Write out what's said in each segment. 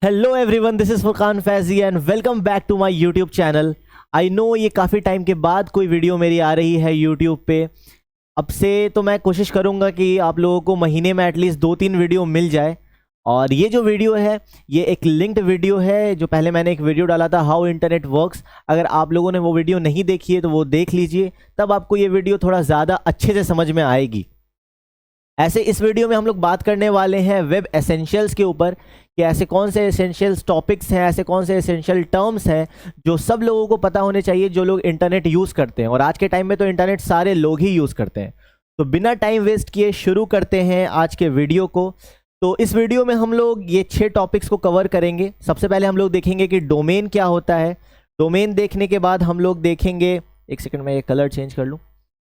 Hello everyone, this is Furqan Faizi and welcome back to my YouTube channel. I know ये काफ़ी time के बाद कोई वीडियो मेरी आ रही है यूट्यूब पे। अब से तो मैं कोशिश करूँगा कि आप लोगों को महीने में एटलीस्ट 2-3 वीडियो मिल जाए। और ये जो वीडियो है ये एक लिंक्ड वीडियो है। जो पहले मैंने एक वीडियो डाला था हाउ इंटरनेट वर्क्स, अगर आप लोगों ने वो वीडियो नहीं देखी है तो वो देख लीजिए, तब आपको ये वीडियो थोड़ा ज़्यादा अच्छे से समझ में आएगी। ऐसे इस वीडियो में हम लोग बात करने वाले हैं वेब एसेंशियल्स के ऊपर कि ऐसे कौन से एसेंशियल्स टॉपिक्स हैं, ऐसे कौन से एसेंशियल टर्म्स हैं जो सब लोगों को पता होने चाहिए जो लोग इंटरनेट यूज़ करते हैं। और आज के टाइम में तो इंटरनेट सारे लोग ही यूज़ करते हैं। तो बिना टाइम वेस्ट किए शुरू करते हैं आज के वीडियो को। तो इस वीडियो में हम लोग ये 6 टॉपिक्स को कवर करेंगे। सबसे पहले हम लोग देखेंगे कि डोमेन क्या होता है। डोमेन देखने के बाद हम लोग देखेंगे, एक सेकंड में ये कलर चेंज कर लूँ।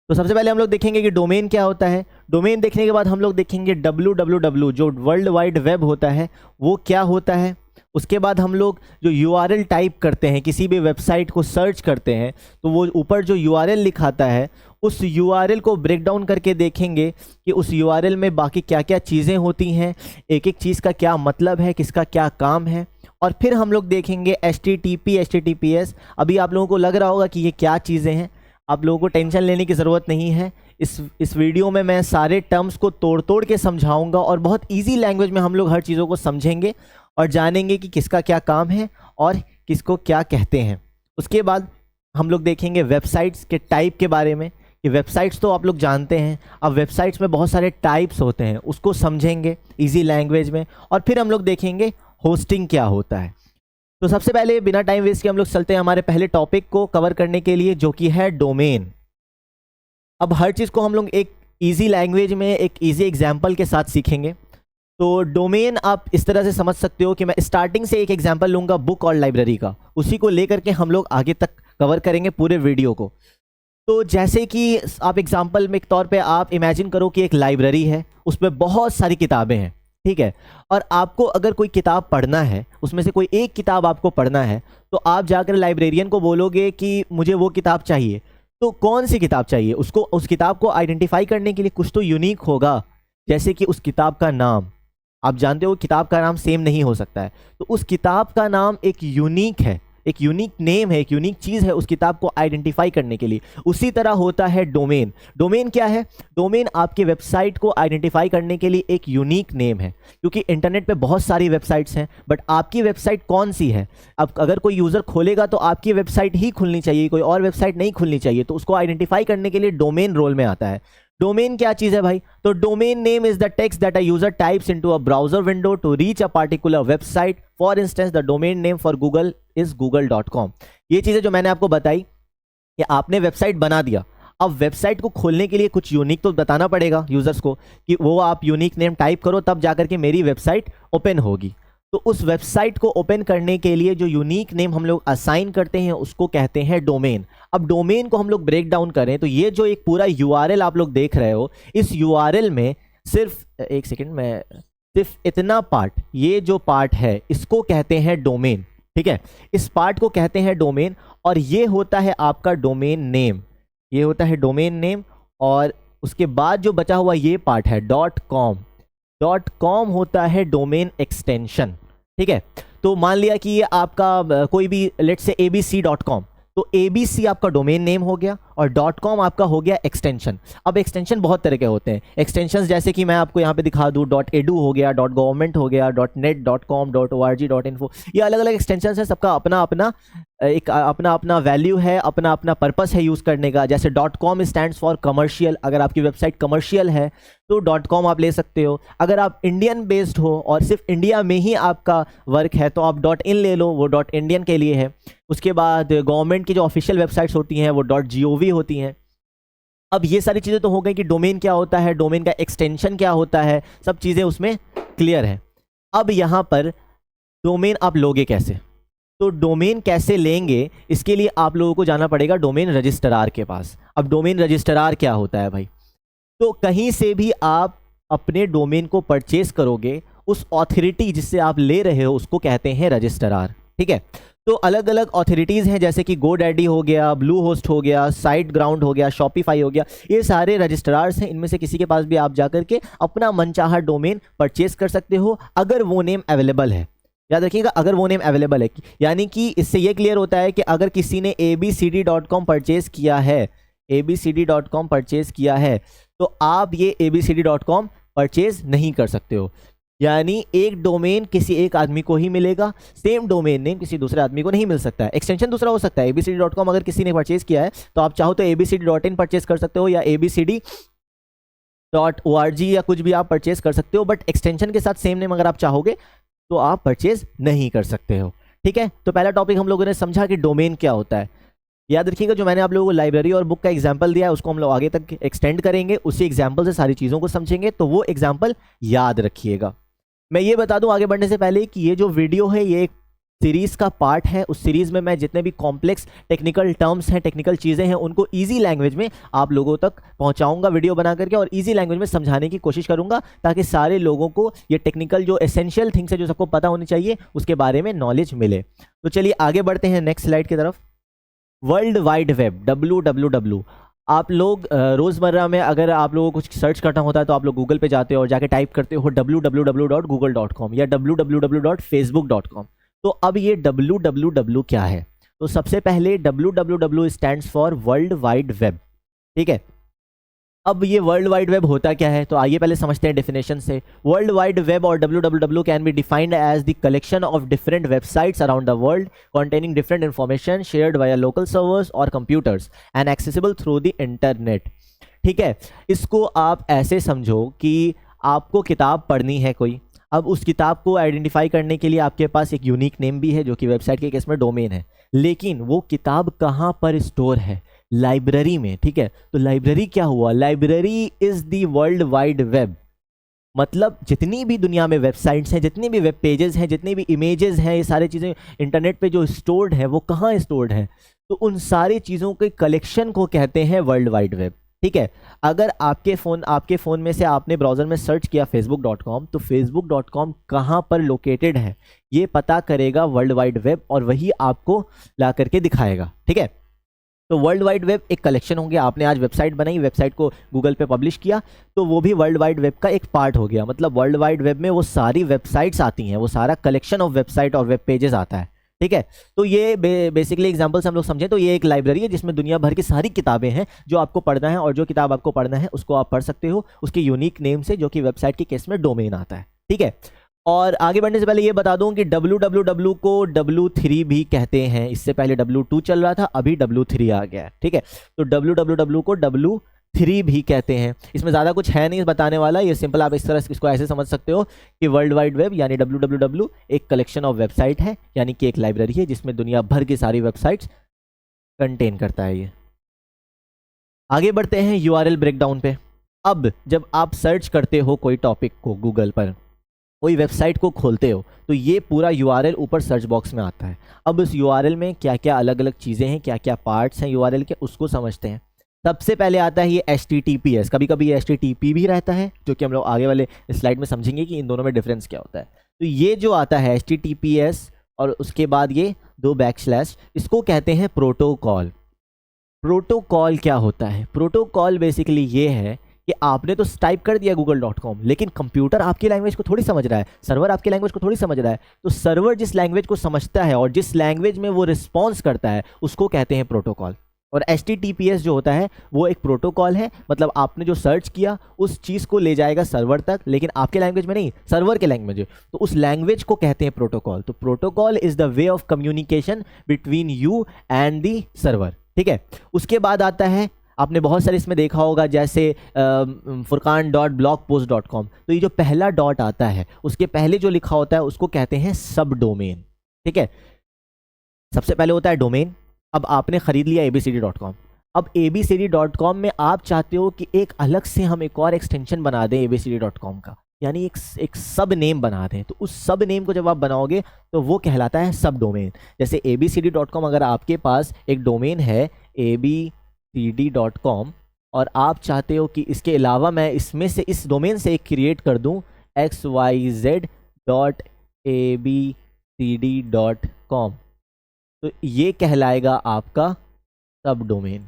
तो सबसे पहले हम लोग देखेंगे कि डोमेन क्या होता है। डोमेन देखने के बाद हम लोग देखेंगे www जो वर्ल्ड वाइड वेब होता है वो क्या होता है। उसके बाद हम लोग जो URL टाइप करते हैं, किसी भी वेबसाइट को सर्च करते हैं तो वो ऊपर जो URL लिखाता है उस URL को ब्रेक डाउन करके देखेंगे कि उस URL में बाकी क्या क्या चीज़ें होती हैं, एक एक चीज़ का क्या मतलब है, किसका क्या काम है। और फिर हम लोग देखेंगे HTTP HTTPS। अभी आप लोगों को लग रहा होगा कि ये क्या चीज़ें हैं, आप लोगों को टेंशन लेने की ज़रूरत नहीं है। इस वीडियो में मैं सारे टर्म्स को तोड़ तोड़ के समझाऊंगा और बहुत इजी लैंग्वेज में हम लोग हर चीज़ों को समझेंगे और जानेंगे कि किसका क्या काम है और किसको क्या कहते हैं। उसके बाद हम लोग देखेंगे वेबसाइट्स के टाइप के बारे में कि वेबसाइट्स तो आप लोग जानते हैं, अब वेबसाइट्स में बहुत सारे टाइप्स होते हैं, उसको समझेंगे ईजी लैंग्वेज में। और फिर हम लोग देखेंगे होस्टिंग क्या होता है। तो सबसे पहले बिना टाइम वेस्ट के हम लोग चलते हैं हमारे पहले टॉपिक को कवर करने के लिए, जो कि है डोमेन। अब हर चीज़ को हम लोग एक इजी लैंग्वेज में एक इजी एग्जांपल के साथ सीखेंगे। तो डोमेन आप इस तरह से समझ सकते हो कि मैं स्टार्टिंग से एक एग्जांपल लूँगा बुक और लाइब्रेरी का, उसी को लेकर के हम लोग आगे तक कवर करेंगे पूरे वीडियो को। तो जैसे कि आप एग्जाम्पल में एक तौर पर आप इमेजिन करो कि एक लाइब्रेरी है, उसमें बहुत सारी किताबें हैं, ठीक है। और आपको अगर कोई किताब पढ़ना है, उसमें से कोई एक किताब आपको पढ़ना है, तो आप जाकर लाइब्रेरियन को बोलोगे कि मुझे वो किताब चाहिए। तो कौन सी किताब चाहिए, उसको उस किताब को आइडेंटिफाई करने के लिए कुछ तो यूनिक होगा, जैसे कि उस किताब का नाम। आप जानते हो किताब का नाम सेम नहीं हो सकता है, तो उस किताब का नाम एक यूनिक है, एक यूनिक नेम है, एक यूनिक चीज़ है उस किताब को आइडेंटिफाई करने के लिए। उसी तरह होता है डोमेन। डोमेन क्या है? डोमेन आपके वेबसाइट को आइडेंटिफाई करने के लिए एक यूनिक नेम है, क्योंकि इंटरनेट पे बहुत सारी वेबसाइट्स हैं, बट आपकी वेबसाइट कौन सी है? अब अगर कोई यूज़र खोलेगा तो आपकी वेबसाइट ही खुलनी चाहिए, कोई और वेबसाइट नहीं खुलनी चाहिए। तो उसको आइडेंटिफाई करने के लिए डोमेन रोल में आता है। डोमेन क्या चीज़ है भाई? तो domain name is the text that a user types into a browser window to reach a particular website. For instance the domain name for Google is google.com। ये चीज़ें जो मैंने आपको बताई कि आपने वेबसाइट बना दिया, अब वेबसाइट को खोलने के लिए कुछ यूनिक तो बताना पड़ेगा यूजर्स को कि वो आप यूनिक नेम टाइप करो, तब जाकर के मेरी वेबसाइट ओपन होगी। तो उस वेबसाइट को ओपन करने के लिए जो यूनिक नेम हम लोग असाइन करते हैं उसको कहते हैं डोमेन। अब डोमेन को हम लोग ब्रेक डाउन करें तो ये जो एक पूरा URL आप लोग देख रहे हो, इस URL में सिर्फ एक सेकेंड में सिर्फ इतना पार्ट, ये जो पार्ट है इसको कहते हैं डोमेन, ठीक है। इस पार्ट को कहते हैं डोमेन और ये होता है आपका डोमेन नेम, ये होता है डोमेन नेम। और उसके बाद जो बचा हुआ ये पार्ट है .com होता है डोमेन एक्सटेंशन, ठीक है। तो मान लिया कि ये आपका कोई भी लेट्स से abc.com, तो ABC आपका डोमेन नेम हो गया और .com आपका हो गया एक्सटेंशन। अब एक्सटेंशन बहुत तरह के होते हैं एक्सटेंशंस, जैसे कि मैं आपको यहाँ पे दिखा दूँ .edu हो गया, .government हो गया, .net, .com, .org, .info। ये अलग अलग एक्सटेंशंस हैं, सबका अपना अपना एक अपना अपना वैल्यू है, अपना अपना पर्पस है यूज़ करने का। जैसे .com स्टैंड्स फॉर कमर्शियल, अगर आपकी वेबसाइट कमर्शियल है तो .com आप ले सकते हो। अगर आप इंडियन बेस्ड हो और सिर्फ इंडिया में ही आपका वर्क है तो आप .in ले लो, वो .indian के लिए है। उसके बाद गवर्नमेंट की जो ऑफिशियल वेबसाइट्स होती हैं वो .gov होती हैं। अब ये सारी चीज़ें तो हो गई कि डोमेन क्या होता है, डोमेन का एक्सटेंशन क्या होता है, सब चीज़ें उसमें क्लियर है। अब यहाँ पर डोमेन आप लोगे कैसे? तो डोमेन कैसे लेंगे, इसके लिए आप लोगों को जाना पड़ेगा डोमेन रजिस्ट्रार के पास। अब डोमेन रजिस्ट्रार क्या होता है भाई? तो कहीं से भी आप अपने डोमेन को परचेस करोगे, उस ऑथोरिटी जिससे आप ले रहे हो उसको कहते हैं रजिस्ट्रार, ठीक है। तो अलग अलग ऑथोरिटीज़ हैं, जैसे कि GoDaddy हो गया, ब्लू होस्ट हो गया, साइट ग्राउंड हो गया, शॉपिफाई हो गया, ये सारे रजिस्ट्रार्स हैं। इनमें से किसी के पास भी आप जाकर के अपना मनचाहा डोमेन परचेस कर सकते हो अगर वो नेम अवेलेबल है। याद रखिएगा, अगर वो नेम अवेलेबल है, यानी कि इससे ये क्लियर होता है कि अगर किसी ने abcd.com परचेज किया है, abcd.com परचेज किया है, तो आप ये abcd.com परचेज नहीं कर सकते हो। यानी एक डोमेन किसी एक आदमी को ही मिलेगा, सेम डोमेन नेम किसी दूसरे आदमी को नहीं मिल सकता है। एक्सटेंशन दूसरा हो सकता है, abcd.com अगर किसी ने परचेज किया है तो आप चाहो तो abcd.in परचेज कर सकते हो या abcd.org या कुछ भी आप परचेज कर सकते हो, बट एक्सटेंशन के साथ सेम नेम अगर आप चाहोगे तो आप परचेज नहीं कर सकते हो। ठीक है, तो पहला टॉपिक हम लोगों ने समझा कि डोमेन क्या होता है। याद रखिएगा, जो मैंने आप लोगों को लाइब्रेरी और बुक का एग्जांपल दिया है उसको हम लोग आगे तक एक्सटेंड करेंगे, उसी एग्जांपल से सारी चीज़ों को समझेंगे, तो वो एग्जांपल याद रखिएगा। मैं ये बता दूं आगे बढ़ने से पहले कि ये जो वीडियो है ये एक सीरीज़ का पार्ट है। उस सीरीज़ में मैं जितने भी कॉम्प्लेक्स टेक्निकल टर्म्स हैं, टेक्निकल चीज़ें हैं, उनको ईजी लैंग्वेज में आप लोगों तक पहुंचाऊंगा वीडियो बना करके, और ईजी लैंग्वेज में समझाने की कोशिश करूंगा ताकि सारे लोगों को ये टेक्निकल जो एसेंशियल थिंग्स है जो सबको पता होनी चाहिए उसके बारे में नॉलेज मिले। तो चलिए आगे बढ़ते हैं नेक्स्ट स्लाइड की तरफ। World wide web, WWW। आप लोग रोज़मर्रा में अगर आप लोगों को कुछ सर्च करना होता है तो आप लोग गूगल पे जाते हो और जाके टाइप करते हो www.google.com या www.facebook.com। तो अब ये www क्या है? तो सबसे पहले www stands for world wide web. ठीक है, अब ये वर्ल्ड वाइड वेब होता क्या है, तो आइए पहले समझते हैं डेफिनेशन से। वर्ल्ड वाइड वेब और www can be defined as the collection of different websites around the world containing different information shared via local servers or computers and accessible through the internet। ठीक है, इसको आप ऐसे समझो कि आपको किताब पढ़नी है कोई, अब उस किताब को आइडेंटिफाई करने के लिए आपके पास एक यूनिक नेम भी है जो कि वेबसाइट के केस में डोमेन है, लेकिन वो किताब कहाँ पर स्टोर है? लाइब्रेरी में। ठीक है, तो लाइब्रेरी क्या हुआ? Library is the world wide web. मतलब जितनी भी दुनिया में वेबसाइट्स हैं, जितनी भी वेब पेजेस हैं, जितनी भी इमेजेस हैं, ये सारी चीज़ें इंटरनेट पे जो स्टोर्ड है वो कहाँ स्टोर्ड है? तो उन सारी चीज़ों के कलेक्शन को कहते हैं वर्ल्ड वाइड वेब। ठीक है, अगर आपके फ़ोन में से आपने ब्राउज़र में सर्च किया facebook.com, तो facebook.com कहाँ पर लोकेटेड है ये पता करेगा वर्ल्ड वाइड वेब, और वही आपको ला करके दिखाएगा। ठीक है, तो वर्ल्ड वाइड वेब एक कलेक्शन हो गया। आपने आज वेबसाइट बनाई, वेबसाइट को गूगल पे पब्लिश किया, तो वो भी वर्ल्ड वाइड वेब का एक पार्ट हो गया। मतलब वर्ल्ड वाइड वेब में वो सारी वेबसाइट्स आती हैं, वो सारा कलेक्शन ऑफ वेबसाइट और वेब पेजेस आता है। ठीक है, तो ये बेसिकली एग्जांपल्स हम लोग समझें तो ये एक लाइब्रेरी है जिसमें दुनिया भर की सारी किताबें हैं जो आपको पढ़ना है, और जो किताब आपको पढ़ना है उसको आप पढ़ सकते हो उसके यूनिक नेम से, जो कि वेबसाइट के केस में डोमेन आता है। ठीक है, और आगे बढ़ने से पहले ये बता दूं कि www को W3 भी कहते हैं। इससे पहले W2 चल रहा था, अभी W3 आ गया है। ठीक है, तो www को W3 भी कहते हैं। इसमें ज़्यादा कुछ है नहीं बताने वाला, ये सिंपल आप इस तरह इसको ऐसे समझ सकते हो कि वर्ल्ड वाइड वेब यानी www एक कलेक्शन ऑफ वेबसाइट है, यानी कि एक लाइब्रेरी है जिसमें दुनिया भर की सारी वेबसाइट्स कंटेन करता है ये। आगे बढ़ते हैं URL ब्रेकडाउन पे। अब जब आप सर्च करते हो कोई टॉपिक को गूगल पर, कोई वेबसाइट को खोलते हो, तो ये पूरा URL ऊपर सर्च बॉक्स में आता है। अब उस URL में क्या क्या अलग अलग चीज़ें हैं, क्या क्या पार्ट्स हैं URL के, उसको समझते हैं। सबसे पहले आता है ये HTTPS, कभी कभी ये HTTP भी रहता है, जो कि हम लोग आगे वाले स्लाइड में समझेंगे कि इन दोनों में डिफरेंस क्या होता है। तो ये जो आता है HTTPS और उसके बाद ये 2 बैकस्लैश, इसको कहते हैं प्रोटोकॉल। प्रोटोकॉल क्या होता है? प्रोटोकॉल बेसिकली ये है कि आपने तो टाइप कर दिया google.com, लेकिन कंप्यूटर आपकी लैंग्वेज को थोड़ी समझ रहा है, सर्वर आपकी लैंग्वेज को थोड़ी समझ रहा है। तो सर्वर जिस लैंग्वेज को समझता है और जिस लैंग्वेज में वो रिस्पॉन्स करता है उसको कहते हैं प्रोटोकॉल। और HTTPS जो होता है वो एक प्रोटोकॉल है, मतलब आपने जो सर्च किया उस चीज़ को ले जाएगा सर्वर तक, लेकिन आपके लैंग्वेज में नहीं, सर्वर के लैंग्वेज है, तो उस लैंग्वेज को कहते हैं प्रोटोकॉल। तो protocol is the way of communication between you and the server. ठीक है, उसके बाद आता है, आपने बहुत सारे इसमें देखा होगा जैसे furqan.blogpost.com, तो ये जो पहला डॉट आता है उसके पहले जो लिखा होता है उसको कहते हैं सब डोमेन। ठीक है, सबसे पहले होता है डोमेन। अब आपने खरीद लिया abcd.com, अब abcd.com में आप चाहते हो कि एक अलग से हम एक और एक्सटेंशन बना दें abcd.com का, यानी एक सब नेम बना दें। तो उस सब नेम को जब आप बनाओगे तो वो कहलाता है सब डोमेन। जैसे abcd.com, अगर आपके पास एक डोमेन है abcd.com और आप चाहते हो कि इसके अलावा मैं इसमें से इस डोमेन से एक क्रिएट कर दूं xyz.abcd.com, तो ये कहलाएगा आपका सब डोमेन।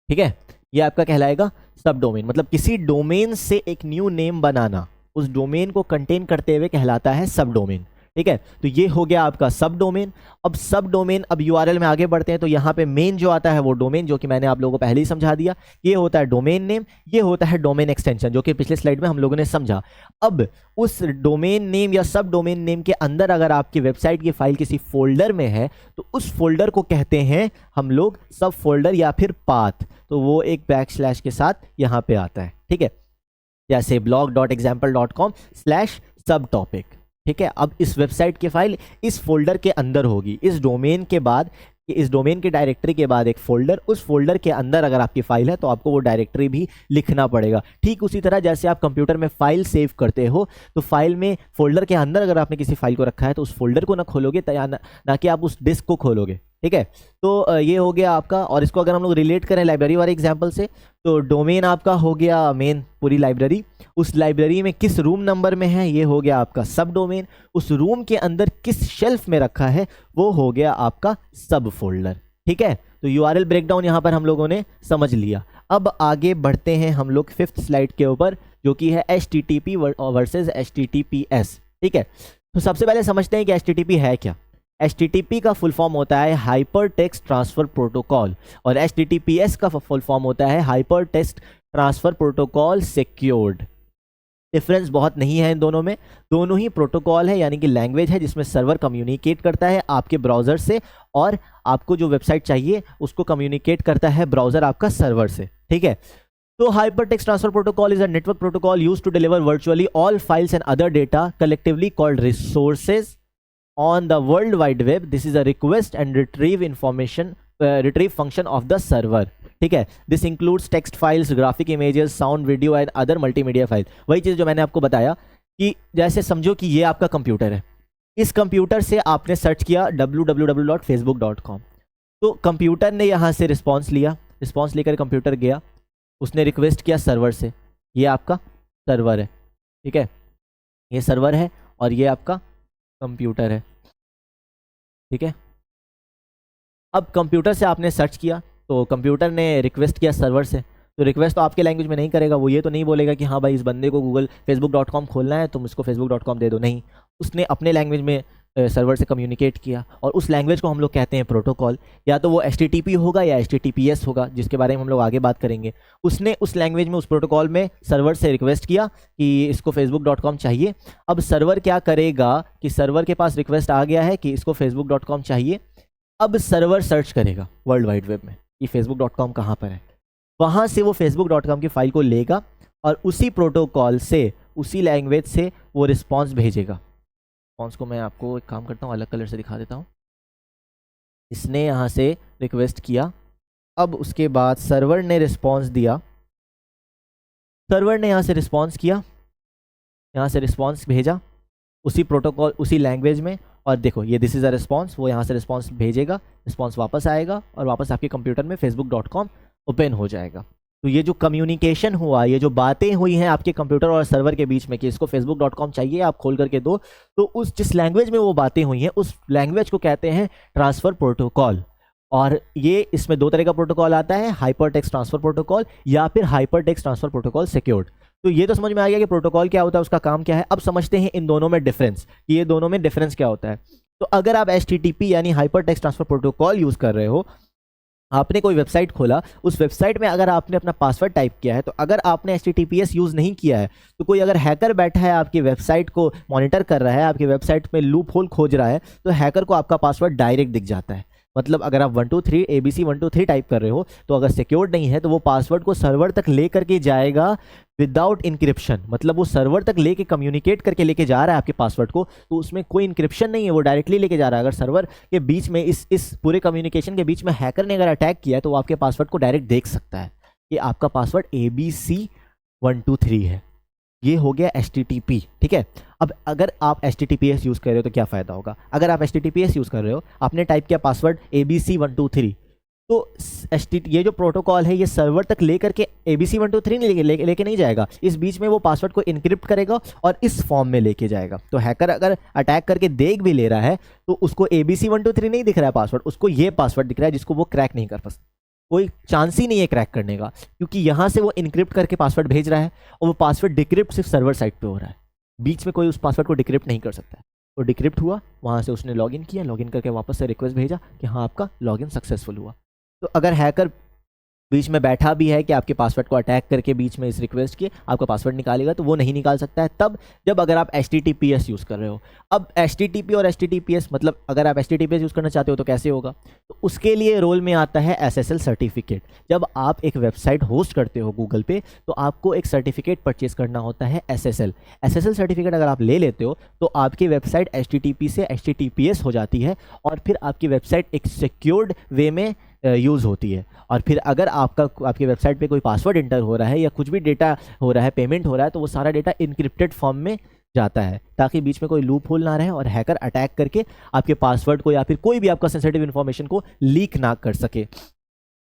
ठीक है, ये आपका कहलाएगा सब डोमेन। मतलब किसी डोमेन से एक न्यू नेम बनाना, उस डोमेन को कंटेन करते हुए कहलाता है सब डोमेन। ठीक है, तो ये हो गया आपका सब डोमेन। अब सब डोमेन, अब यूआरएल में आगे बढ़ते हैं तो यहाँ पे मेन जो आता है वो डोमेन, जो कि मैंने आप लोगों को पहले ही समझा दिया। ये होता है डोमेन नेम, ये होता है डोमेन एक्सटेंशन, जो कि पिछले स्लाइड में हम लोगों ने समझा। अब उस डोमेन नेम या सब डोमेन नेम के अंदर अगर आपकी वेबसाइट की फाइल किसी फोल्डर में है तो उस फोल्डर को कहते हैं हम लोग सब फोल्डर या फिर पाथ। तो वो एक बैकस्लैश के साथ यहाँ पे आता है। ठीक है, जैसे blog.example.com/subtopic। ठीक है, अब इस वेबसाइट की फाइल इस फोल्डर के अंदर होगी। इस डोमेन के बाद, इस डोमेन की डायरेक्टरी के बाद एक फोल्डर, उस फोल्डर के अंदर अगर आपकी फाइल है तो आपको वो डायरेक्टरी भी लिखना पड़ेगा। ठीक उसी तरह जैसे आप कंप्यूटर में फाइल सेव करते हो तो फाइल में फोल्डर के अंदर अगर आपने किसी फाइल को रखा है तो उस फोल्डर को ना खोलोगे ना कि आप उस डिस्क को खोलोगे। ठीक है, तो ये हो गया आपका। और इसको अगर हम लोग रिलेट करें लाइब्रेरी वाले एग्जाम्पल से, तो डोमेन आपका हो गया मेन पूरी लाइब्रेरी। उस लाइब्रेरी में किस रूम नंबर में है ये हो गया आपका सब डोमेन। उस रूम के अंदर किस शेल्फ में रखा है वो हो गया आपका सब फोल्डर। ठीक है, तो यूआरएल ब्रेकडाउन यहाँ पर हम लोगों ने समझ लिया। अब आगे बढ़ते हैं हम लोग 5th स्लाइड के ऊपर, जो कि है HTTP वर्सेस HTTPS। ठीक है, तो सबसे पहले समझते हैं कि HTTP है क्या। HTTP का फुल फॉर्म होता है हाइपर टेक्स्ट ट्रांसफर प्रोटोकॉल और HTTPS का फुल फॉर्म होता है hyper text transfer protocol secured. Difference बहुत नहीं है इन दोनों में, दोनों ही प्रोटोकॉल है, यानी कि लैंग्वेज है जिसमें सर्वर कम्युनिकेट करता है आपके ब्राउज़र से और आपको जो वेबसाइट चाहिए उसको कम्युनिकेट करता है ब्राउज़र आपका सर्वर से। ठीक है, तो hypertext transfer protocol is a network protocol used to deliver virtually all files and other data collectively called resources on the world wide web. This is a request and retrieve information retrieve function of the server. ठीक है, this includes text files, graphic images, sound, video and other multimedia file. वही चीज़ जो मैंने आपको बताया कि जैसे समझो कि ये आपका कंप्यूटर है, इस कंप्यूटर से आपने सर्च किया www.facebook.com, तो कंप्यूटर ने यहाँ से रिस्पॉन्स लिया, रिस्पॉन्स लेकर कंप्यूटर गया, उसने रिक्वेस्ट किया सर्वर से, ये आपका सर्वर है। ठीक है, ये सर्वर है और ये आपका कंप्यूटर है। ठीक है, अब कंप्यूटर से आपने सर्च किया तो कंप्यूटर ने रिक्वेस्ट किया सर्वर से, तो रिक्वेस्ट तो आपके लैंग्वेज में नहीं करेगा, वो ये तो नहीं बोलेगा कि हाँ भाई इस बंदे को गूगल facebook.com खोलना है तुम इसको facebook.com दे दो, नहीं, उसने अपने लैंग्वेज में सर्वर से कम्युनिकेट किया और उस लैंग्वेज को हम लोग कहते हैं प्रोटोकॉल। या तो वो HTTP होगा या HTTPS होगा, जिसके बारे में हम लोग आगे बात करेंगे। उसने उस लैंग्वेज में, उस प्रोटोकॉल में सर्वर से रिक्वेस्ट किया कि इसको facebook.com चाहिए। अब सर्वर क्या करेगा कि सर्वर के पास रिक्वेस्ट आ गया है कि इसको facebook.com चाहिए। अब सर्वर सर्च करेगा वर्ल्ड वाइड वेब में कि facebook.com कहाँ पर है, वहाँ से वो facebook.com की फाइल को लेगा और उसी प्रोटोकॉल से, उसी लैंग्वेज से वो रिस्पॉन्स भेजेगा। रिस्पॉन्स को मैं आपको एक काम करता हूँ, अलग कलर से दिखा देता हूँ। इसने यहाँ से रिक्वेस्ट किया, अब उसके बाद सर्वर ने रिस्पॉन्स दिया, सर्वर ने यहाँ से रिस्पॉन्स किया, यहाँ से रिस्पॉन्स भेजा उसी प्रोटोकॉल, उसी लैंग्वेज में, और देखो ये दिस इज़ अ रिस्पॉन्स, वो यहाँ से रिस्पॉन्स भेजेगा, रिस्पॉन्स वापस आएगा और वापस आपके कंप्यूटर में facebook.com ओपन हो जाएगा। तो ये जो कम्युनिकेशन हुआ, ये जो बातें हुई हैं आपके कंप्यूटर और सर्वर के बीच में कि इसको facebook.com चाहिए आप खोल करके दो, तो उस जिस लैंग्वेज में वो बातें हुई हैं उस लैंग्वेज को कहते हैं ट्रांसफ़र प्रोटोकॉल। और ये इसमें दो तरह का प्रोटोकॉल आता है, हाइपर टेक्स्ट ट्रांसफ़र प्रोटोकॉल या फिर hyper text transfer protocol secured. तो ये तो समझ में आ गया कि प्रोटोकॉल क्या होता है, उसका काम क्या है। अब समझते हैं इन दोनों में डिफरेंस, कि ये दोनों में डिफरेंस क्या होता है। तो अगर आप HTTP यानी hyper text transfer protocol use कर रहे हो, आपने कोई वेबसाइट खोला, उस वेबसाइट में अगर आपने अपना पासवर्ड टाइप किया है, तो अगर आपने HTTPS यूज़ नहीं किया है, तो कोई अगर हैकर बैठा है आपकी वेबसाइट को मॉनिटर कर रहा है, आपकी वेबसाइट में लूप होल खोज रहा है, तो हैकर को आपका पासवर्ड डायरेक्ट दिख जाता है। मतलब अगर आप 123 ABC 123 टाइप कर रहे हो, तो अगर सिक्योर्ड नहीं है तो वो पासवर्ड को सर्वर तक ले करके जाएगा विदाउट इंक्रिप्शन। मतलब वो सर्वर तक लेके कम्युनिकेट करके लेके जा रहा है आपके पासवर्ड को, तो उसमें कोई इंक्रिप्शन नहीं है, वो डायरेक्टली लेके जा रहा है। अगर सर्वर के बीच में, इस पूरे कम्युनिकेशन के बीच में हैकर ने अगर अटैक किया है, तो वो आपके पासवर्ड को डायरेक्ट देख सकता है कि आपका पासवर्ड ABC 123 है। ये हो गया HTTP। ठीक है, अब अगर आप HTTPS यूज़ कर रहे हो तो क्या फ़ायदा होगा। अगर आप HTTPS यूज़ कर रहे हो, आपने टाइप किया पासवर्ड ABC 123, तो ये जो प्रोटोकॉल है ये सर्वर तक ले करके ABC 123 लेके नहीं जाएगा, इस बीच में वो पासवर्ड को इनक्रिप्ट करेगा और इस फॉर्म में लेके जाएगा। तो हैकर अगर अटैक करके देख भी ले रहा है तो उसको ABC 123 नहीं दिख रहा है पासवर्ड, उसको ये पासवर्ड दिख रहा है जिसको वो क्रैक नहीं कर सकता। कोई चांस ही नहीं है क्रैक करने का, क्योंकि यहाँ से वो इनक्रिप्ट करके पासवर्ड भेज रहा है और वो पासवर्ड डिक्रिप्ट सिर्फ सर्वर साइड पे हो रहा है। बीच में कोई उस पासवर्ड को डिक्रिप्ट नहीं कर सकता है। तो डिक्रिप्ट हुआ, वहाँ से उसने लॉगिन किया, लॉगिन करके वापस से रिक्वेस्ट भेजा कि हाँ आपका लॉगिन सक्सेसफुल हुआ। तो अगर हैकर बीच में बैठा भी है कि आपके पासवर्ड को अटैक करके बीच में इस रिक्वेस्ट के आपका पासवर्ड निकालेगा, तो वो नहीं निकाल सकता है तब जब अगर आप HTTPS यूज़ कर रहे हो। अब HTTP और HTTPS मतलब अगर आप HTTPS यूज़ करना चाहते हो तो कैसे होगा, तो उसके लिए रोल में आता है SSL सर्टिफिकेट। जब आप एक वेबसाइट होस्ट करते हो गूगल पे तो आपको एक सर्टिफिकेट परचेज करना होता है SSL सर्टिफिकेट अगर आप ले लेते हो तो आपकी वेबसाइट HTTP से HTTPS हो जाती है और फिर आपकी वेबसाइट एक सिक्योर्ड वे में यूज़ होती है। और फिर अगर आपकी वेबसाइट पे कोई पासवर्ड इंटर हो रहा है या कुछ भी डेटा हो रहा है, पेमेंट हो रहा है, तो वो सारा डेटा इनक्रिप्टेड फॉर्म में जाता है ताकि बीच में कोई लूप होल ना रहे और हैकर अटैक करके आपके पासवर्ड को या फिर कोई भी आपका सेंसिटिव इन्फॉर्मेशन को लीक ना कर सके।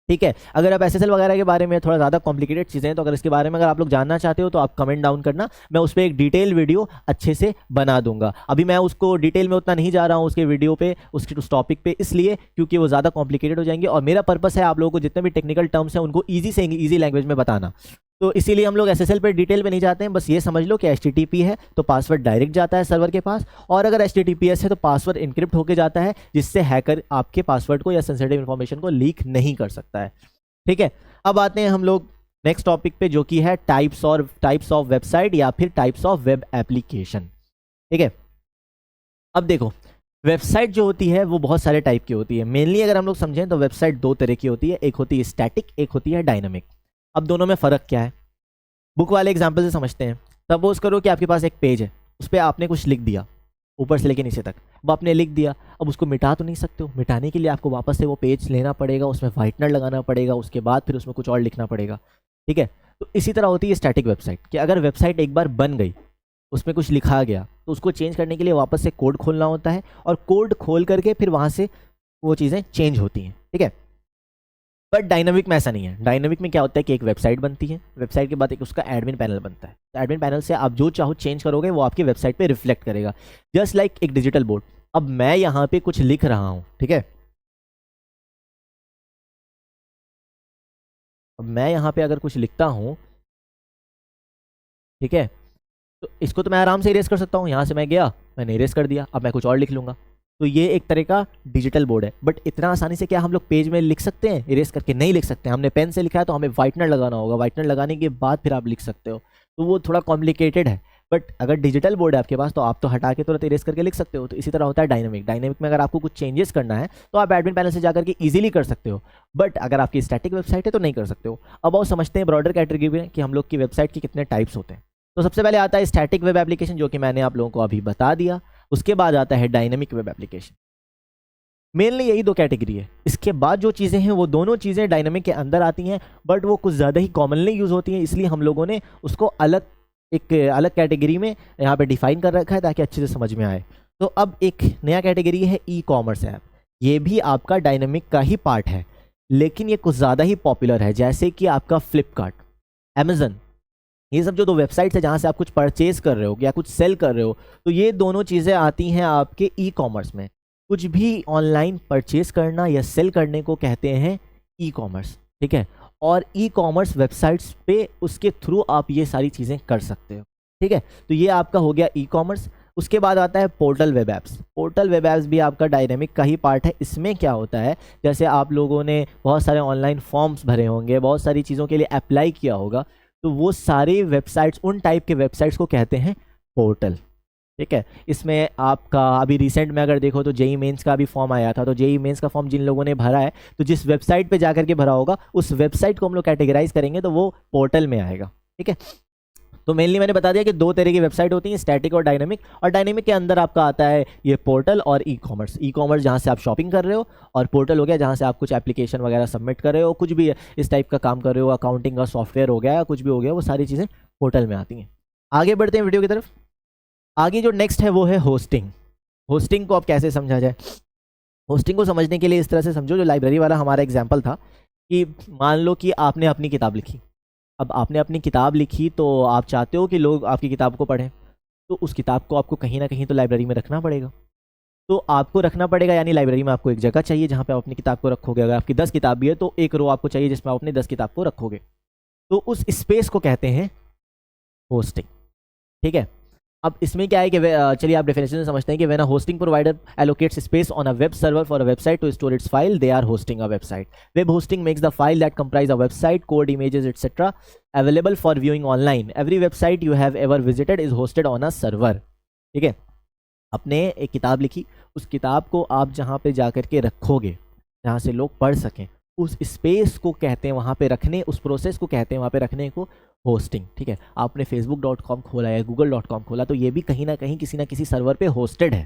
ठीक है, अगर आप SSL वगैरह के बारे में थोड़ा ज़्यादा कॉम्प्लिकेटेड चीज़ें हैं तो अगर इसके बारे में अगर आप लोग जानना चाहते हो तो आप कमेंट डाउन करना, मैं उस पर एक डिटेल वीडियो अच्छे से बना दूंगा। अभी मैं उसको डिटेल में उतना नहीं जा रहा हूँ उसके वीडियो पे, उस टॉपिक पे, इसलिए क्योंकि वो ज़्यादा कॉम्प्लिकेटेड हो जाएंगे और मेरा पर्पस है आप लोगों को जितने भी टेक्निकल टर्म्स हैं उनको ईजी से ईजी लैंग्वेज में बताना। तो इसीलिए हम लोग SSL पे डिटेल में नहीं जाते हैं, बस ये समझ लो कि HTTP है तो पासवर्ड डायरेक्ट जाता है सर्वर के पास, और अगर HTTPS है तो पासवर्ड इनक्रिप्ट होके जाता है जिससे हैकर आपके पासवर्ड को या सेंसिटिव इन्फॉर्मेशन को लीक नहीं कर सकता है। ठीक है, अब आते हैं हम लोग नेक्स्ट टॉपिक पे जो कि है टाइप्स ऑफ वेबसाइट या फिर टाइप्स ऑफ वेब एप्लीकेशन। ठीक है, अब देखो वेबसाइट जो होती है वो बहुत सारे टाइप की होती है। मेनली अगर हम लोग समझें तो वेबसाइट दो तरह की होती है, एक होती है स्टैटिक, एक होती है डायनामिक। अब दोनों में फ़र्क क्या है, बुक वाले एग्जाम्पल से समझते हैं। सपोज करो कि आपके पास एक पेज है, उस पर आपने कुछ लिख दिया ऊपर से लेके नीचे तक, वो आपने लिख दिया, अब उसको मिटा तो नहीं सकते हो, मिटाने के लिए आपको वापस से वो पेज लेना पड़ेगा, उसमें वाइटनर लगाना पड़ेगा, उसके बाद फिर उसमें कुछ और लिखना पड़ेगा। ठीक है, तो इसी तरह होती है स्टैटिक वेबसाइट कि अगर वेबसाइट एक बार बन गई, उसमें कुछ लिखा गया, तो उसको चेंज करने के लिए वापस से कोड खोलना होता है और कोड खोल करके फिर वहाँ से वो चीज़ें चेंज होती हैं। ठीक है, बट डायनामिक में ऐसा नहीं है। डायनामिक में क्या होता है कि एक वेबसाइट बनती है, वेबसाइट के बाद एक उसका एडमिन पैनल बनता है, तो एडमिन पैनल से आप जो चाहो चेंज करोगे वो आपकी वेबसाइट पे रिफ्लेक्ट करेगा, जस्ट लाइक एक डिजिटल बोर्ड। अब मैं यहाँ पे कुछ लिख रहा हूँ, ठीक है, अब मैं यहाँ पे अगर कुछ लिखता हूँ, ठीक है, तो इसको तो मैं आराम से इरेज कर सकता हूँ, यहाँ से मैं गया, मैंने इरेज कर दिया, अब मैं कुछ और लिख लूँगा। तो ये एक तरह का डिजिटल बोर्ड है। बट इतना आसानी से क्या हम लोग पेज में लिख सकते हैं? इरेज करके नहीं लिख सकते। हमने पेन से लिखा है तो हमें वाइटनर लगाना होगा, वाइटनर लगाने के बाद फिर आप लिख सकते हो, तो वो थोड़ा कॉम्प्लिकेटेड है। बट अगर डिजिटल बोर्ड है आपके पास तो आप तो हटा के तुरंत इरेज करके लिख सकते हो। तो इसी तरह होता है डायनेमिक। डायनेमिक में अगर आपको कुछ चेंजेस करना है तो आप एडमिन पैनल से जाकर के ईजिली कर सकते हो, बट अगर आपकी स्टैटिक वेबसाइट है तो नहीं कर सकते हो। अब और समझते हैं ब्रॉडर कैटेगरी में कि हम लोग की वेबसाइट के कितने टाइप्स होते हैं। तो सबसे पहले आता है स्टैटिक वेब एप्लीकेशन, जो कि मैंने आप लोगों को अभी बता दिया। उसके बाद आता है डायनेमिक वेब एप्लीकेशन। मेनली यही दो कैटेगरी है। इसके बाद जो चीज़ें हैं वो दोनों चीज़ें डायनेमिक के अंदर आती हैं, बट वो कुछ ज़्यादा ही कॉमनली यूज़ होती हैं, इसलिए हम लोगों ने उसको एक अलग कैटेगरी में यहाँ पे डिफाइन कर रखा है ताकि अच्छे से समझ में आए। तो अब एक नया कैटेगरी है ई कॉमर्स ऐप। ये भी आपका डायनेमिक का ही पार्ट है, लेकिन ये कुछ ज़्यादा ही पॉपुलर है, जैसे कि आपका फ्लिपकार्ट, अमेजन, ये सब जो दो वेबसाइट्स है जहाँ से आप कुछ परचेज कर रहे हो या कुछ सेल कर रहे हो, तो ये दोनों चीज़ें आती हैं आपके ई कॉमर्स में। कुछ भी ऑनलाइन परचेज करना या सेल करने को कहते हैं ई कॉमर्स, ठीक है। और ई कॉमर्स वेबसाइट्स पे उसके थ्रू आप ये सारी चीज़ें कर सकते हो, ठीक है। तो ये आपका हो गया ई कॉमर्स। उसके बाद आता है portal web apps. Portal web apps भी आपका डायनेमिक का ही पार्ट है। इसमें क्या होता है, जैसे आप लोगों ने बहुत सारे ऑनलाइन फॉर्म्स भरे होंगे, बहुत सारी चीज़ों के लिए अप्लाई किया होगा, तो वो सारी वेबसाइट्स, उन टाइप के वेबसाइट्स को कहते हैं पोर्टल, ठीक है। इसमें आपका अभी रिसेंट में अगर देखो तो जेई मेंस का भी फॉर्म आया था, तो जेई मेंस का फॉर्म जिन लोगों ने भरा है, तो जिस वेबसाइट पे जाकर के भरा होगा उस वेबसाइट को हम लोग कैटेगराइज करेंगे तो वो पोर्टल में आएगा, ठीक है। तो मेनली मैंने बता दिया कि दो तरह की वेबसाइट होती हैं, स्टैटिक और डायनेमिक। और डायनेमिक के अंदर आपका आता है ये पोर्टल और ई कॉमर्स। ई कॉमर्स जहाँ से आप शॉपिंग कर रहे हो, और पोर्टल हो गया जहाँ से आप कुछ एप्लीकेशन वगैरह सबमिट कर रहे हो, कुछ भी इस टाइप का काम कर रहे हो, अकाउंटिंग का सॉफ्टवेयर हो गया, कुछ भी हो गया, वो सारी चीज़ें पोर्टल में आती हैं। आगे बढ़ते हैं वीडियो की तरफ। आगे जो नेक्स्ट है वो है होस्टिंग। होस्टिंग को अब कैसे समझा जाए? होस्टिंग को समझने के लिए इस तरह से समझो, जो लाइब्रेरी वाला हमारा एग्जाम्पल था कि मान लो कि आपने अपनी किताब लिखी। अब आपने अपनी किताब लिखी तो आप चाहते हो कि लोग आपकी किताब को पढ़ें, तो उस किताब को आपको कहीं ना कहीं तो लाइब्रेरी में रखना पड़ेगा। तो आपको रखना पड़ेगा, यानी लाइब्रेरी में आपको एक जगह चाहिए जहाँ पे आप अपनी किताब को रखोगे। अगर आपकी 10 किताब भी है तो एक रो आपको चाहिए जिसमें आप अपनी 10 किताब को रखोगे। तो उस स्पेस को कहते हैं होस्टिंग, ठीक है। अब इसमें क्या है कि चलिए आप डेफिनेशन समझते हैं कि when a hosting provider allocates space on a web server for a website to store its file, they are hosting a website. Web hosting makes the file that comprise a website code, images etcetera available for viewing online. Every website you have ever visited is hosted on a server. ठीक है, आपने एक किताब लिखी, उस किताब को आप जहाँ पे जा करके रखोगे, जहाँ से लोग पढ़ सकें, उस स्पेस को कहते हैं वहाँ पे रखने, उस प्रोसेस को कहते हैं वहाँ पे रखने को होस्टिंग. ठीक है, आपने facebook.com खोला या google.com खोला तो ये भी कहीं ना कहीं किसी ना किसी सर्वर पे होस्टेड है.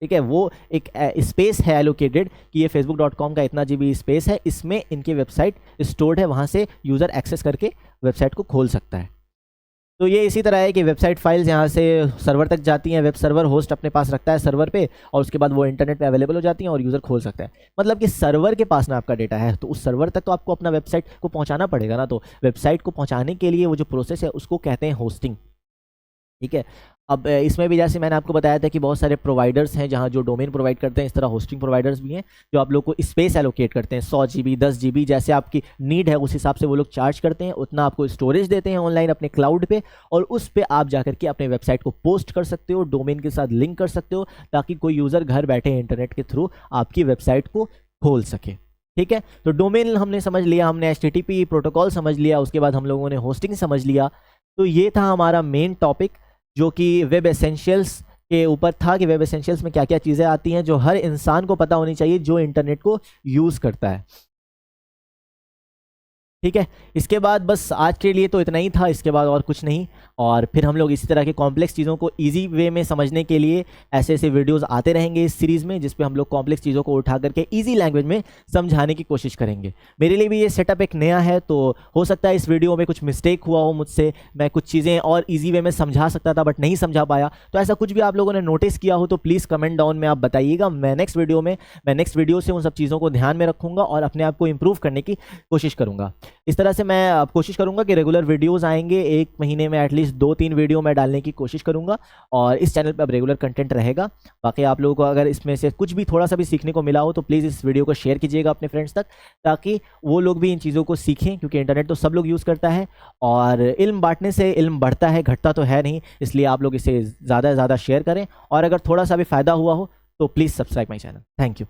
ठीक है, वो एक स्पेस है एलोकेटेड कि ये facebook.com का इतना GB स्पेस है, इसमें इनकी वेबसाइट स्टोर्ड है, वहाँ से यूज़र एक्सेस करके वेबसाइट को खोल सकता है. तो ये इसी तरह है कि वेबसाइट फाइल्स यहाँ से सर्वर तक जाती हैं, वेब सर्वर होस्ट अपने पास रखता है सर्वर पे, और उसके बाद वो इंटरनेट पे अवेलेबल हो जाती हैं और यूज़र खोल सकता है. मतलब कि सर्वर के पास ना आपका डेटा है, तो उस सर्वर तक तो आपको अपना वेबसाइट को पहुँचाना पड़ेगा ना. तो वेबसाइट को पहुँचाने के लिए वो जो प्रोसेस है उसको कहते हैं होस्टिंग. ठीक है, अब इसमें भी जैसे मैंने आपको बताया था कि बहुत सारे प्रोवाइडर्स हैं जहां जो डोमेन प्रोवाइड करते हैं, इस तरह होस्टिंग प्रोवाइडर्स भी हैं जो आप लोग को स्पेस एलोकेट करते हैं. 100 GB 10 GB जैसे आपकी नीड है उस हिसाब से वो लोग चार्ज करते हैं, उतना आपको स्टोरेज देते हैं ऑनलाइन अपने क्लाउड पे, और उस पे आप जाकर के अपने वेबसाइट को पोस्ट कर सकते हो, डोमेन के साथ लिंक कर सकते हो, ताकि कोई यूज़र घर बैठे इंटरनेट के थ्रू आपकी वेबसाइट को खोल सके. ठीक है, तो डोमेन हमने समझ लिया, हमने HTTP प्रोटोकॉल समझ लिया, उसके बाद हम लोगों ने होस्टिंग समझ लिया. तो ये था हमारा मेन टॉपिक जो कि वेब एसेंशियल्स के ऊपर था कि वेब एसेंशियल्स में क्या क्या चीज़ें आती हैं जो हर इंसान को पता होनी चाहिए जो इंटरनेट को यूज़ करता है. ठीक है, इसके बाद बस आज के लिए तो इतना ही था, इसके बाद और कुछ नहीं. और फिर हम लोग इसी तरह के कॉम्प्लेक्स चीज़ों को इजी वे में समझने के लिए ऐसे ऐसे वीडियोस आते रहेंगे इस सीरीज़ में, जिस पे हम लोग कॉम्प्लेक्स चीज़ों को उठा करके इजी लैंग्वेज में समझाने की कोशिश करेंगे. मेरे लिए भी ये सेटअप एक नया है, तो हो सकता है इस वीडियो में कुछ मिस्टेक हुआ हो मुझसे, मैं कुछ चीज़ें और ईजी वे में समझा सकता था बट नहीं समझा पाया. तो ऐसा कुछ भी आप लोगों ने नोटिस किया हो तो प्लीज़ कमेंट डाउन में आप बताइएगा. मैं नेक्स्ट वीडियो से उन सब चीज़ों को ध्यान में रखूँगा और अपने आप को इम्प्रूव करने की कोशिश करूँगा. इस तरह से मैं अब कोशिश करूंगा कि रेगुलर वीडियोस आएंगे, एक महीने में एटलीस्ट 2-3 वीडियो मैं डालने की कोशिश करूंगा, और इस चैनल पे अब रेगुलर कंटेंट रहेगा. बाकी आप लोगों को अगर इसमें से कुछ भी थोड़ा सा भी सीखने को मिला हो तो प्लीज़ इस वीडियो को शेयर कीजिएगा अपने फ्रेंड्स तक, ताकि वो लोग भी इन चीज़ों को सीखें, क्योंकि इंटरनेट तो सब लोग यूज़ करता है और इल्म बांटने से इल्म बढ़ता है, घटता तो है नहीं. इसलिए आप लोग इसे ज़्यादा से ज़्यादा शेयर करें, और अगर थोड़ा सा भी फ़ायदा हुआ हो तो please subscribe my channel. Thank you.